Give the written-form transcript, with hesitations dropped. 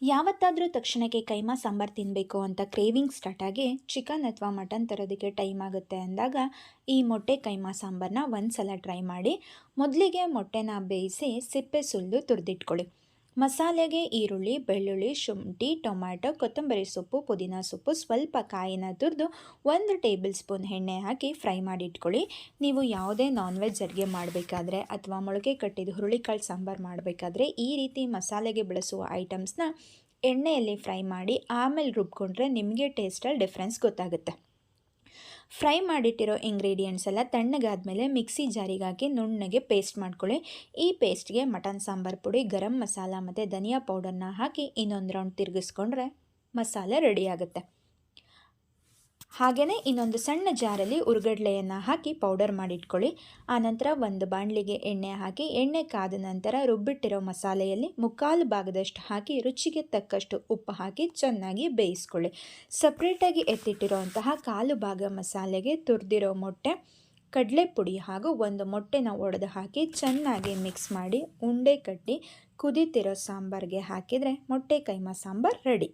ಯಾವತ್ತಾದರೂ ತಕ್ಷಣಕ್ಕೆ ಕೈಮಾ ಸಾಂಬಾರು ತಿನ್ನಬೇಕು ಅಂತ ಕ್ರೇವಿಂಗ್ ಸ್ಟಾರ್ಟ್ ಆಗಿ ಚಿಕನ್ ಅಥವಾ ಮಟನ್ ತರೋದಕ್ಕೆ ಟೈಮ್ ಆಗುತ್ತೆ ಅಂದಾಗ ಈ ಮೊಟ್ಟೆ ಕೈಮಾ ಸಾಂಬಾರನ್ನ ಒಂದು ಸಲ ಟ್ರೈ ಮಾಡಿ. ಮೊದಲಿಗೆ ಮೊಟ್ಟೆನ ಬೇಯಿಸಿ ಸಿಪ್ಪೆ ಸುಲಿದು ತುರಿದಿಟ್ಕೊಳ್ಳಿ. ಮಸಾಲೆಗೆ ಈರುಳ್ಳಿ, ಬೆಳ್ಳುಳ್ಳಿ, ಶುಂಠಿ, ಟೊಮ್ಯಾಟೊ, ಕೊತ್ತಂಬರಿ ಸೊಪ್ಪು, ಪುದೀನ ಸೊಪ್ಪು, ಸ್ವಲ್ಪ ಕಾಯಿನ ತುರಿದು 1 ಟೇಬಲ್ ಸ್ಪೂನ್ ಎಣ್ಣೆ ಹಾಕಿ ಫ್ರೈ ಮಾಡಿ ಇಟ್ಕೊಳ್ಳಿ. ನೀವು ಯಾವುದೇ ನಾನ್ ವೆಜ್ ಅಡುಗೆ ಮಾಡಬೇಕಾದ್ರೆ ಅಥವಾ ಮೊಳಕೆ ಕಟ್ಟಿದ ಹುರುಳಿಕಾಳು ಸಾಂಬಾರು ಮಾಡಬೇಕಾದ್ರೆ ಈ ರೀತಿ ಮಸಾಲೆಗೆ ಬಳಸುವ ಐಟಮ್ಸ್ನ ಎಣ್ಣೆಯಲ್ಲಿ ಫ್ರೈ ಮಾಡಿ ಆಮೇಲೆ ರುಬ್ಕೊಂಡ್ರೆ ನಿಮಗೆ ಟೇಸ್ಟಲ್ಲಿ ಡಿಫ್ರೆನ್ಸ್ ಗೊತ್ತಾಗುತ್ತೆ. ಫ್ರೈ ಮಾಡಿಟ್ಟಿರೋ ಇಂಗ್ರೀಡಿಯೆಂಟ್ಸ್ ಎಲ್ಲ ತಣ್ಣಗಾದ್ಮೇಲೆ ಮಿಕ್ಸಿ ಜಾರಿಗೆ ಹಾಕಿ ನುಣ್ಣಗೆ ಪೇಸ್ಟ್ ಮಾಡ್ಕೊಳ್ಳಿ. ಈ ಪೇಸ್ಟ್ಗೆ ಮಟನ್ ಸಾಂಬಾರು ಪುಡಿ, ಗರಂ ಮಸಾಲ ಮತ್ತು ಧನಿಯಾ ಪೌಡರ್ನ ಹಾಕಿ ಇನ್ನೊಂದು ರೌಂಡ್ ತಿರುಗಿಸ್ಕೊಂಡ್ರೆ ಮಸಾಲೆ ರೆಡಿ ಆಗುತ್ತೆ. ಹಾಗೆಯೇ ಇನ್ನೊಂದು ಸಣ್ಣ ಜಾರಲ್ಲಿ ಉರ್ಗಡ್ಲೆಯನ್ನು ಹಾಕಿ ಪೌಡರ್ ಮಾಡಿಟ್ಕೊಳ್ಳಿ. ಆನಂತರ ಒಂದು ಬಾಣಲಿಗೆ ಎಣ್ಣೆ ಹಾಕಿ ಎಣ್ಣೆ ಕಾದ ನಂತರ ರುಬ್ಬಿಟ್ಟಿರೋ ಮಸಾಲೆಯಲ್ಲಿ 3/4 ಹಾಕಿ ರುಚಿಗೆ ತಕ್ಕಷ್ಟು ಉಪ್ಪು ಹಾಕಿ ಚೆನ್ನಾಗಿ ಬೇಯಿಸ್ಕೊಳ್ಳಿ. ಸಪ್ರೇಟಾಗಿ ಎತ್ತಿಟ್ಟಿರೋಂತಹ 1/4 ಮಸಾಲೆಗೆ ತುರಿದಿರೋ ಮೊಟ್ಟೆ, ಕಡಲೆ ಪುಡಿ ಹಾಗೂ ಒಂದು ಮೊಟ್ಟೆನ ಒಡೆದು ಹಾಕಿ ಚೆನ್ನಾಗಿ ಮಿಕ್ಸ್ ಮಾಡಿ ಉಂಡೆ ಕಟ್ಟಿ ಕುದೀತಿರೋ ಸಾಂಬಾರಿಗೆ ಹಾಕಿದರೆ ಮೊಟ್ಟೆ ಕೈಮಾ ಸಾಂಬಾರು ರೆಡಿ.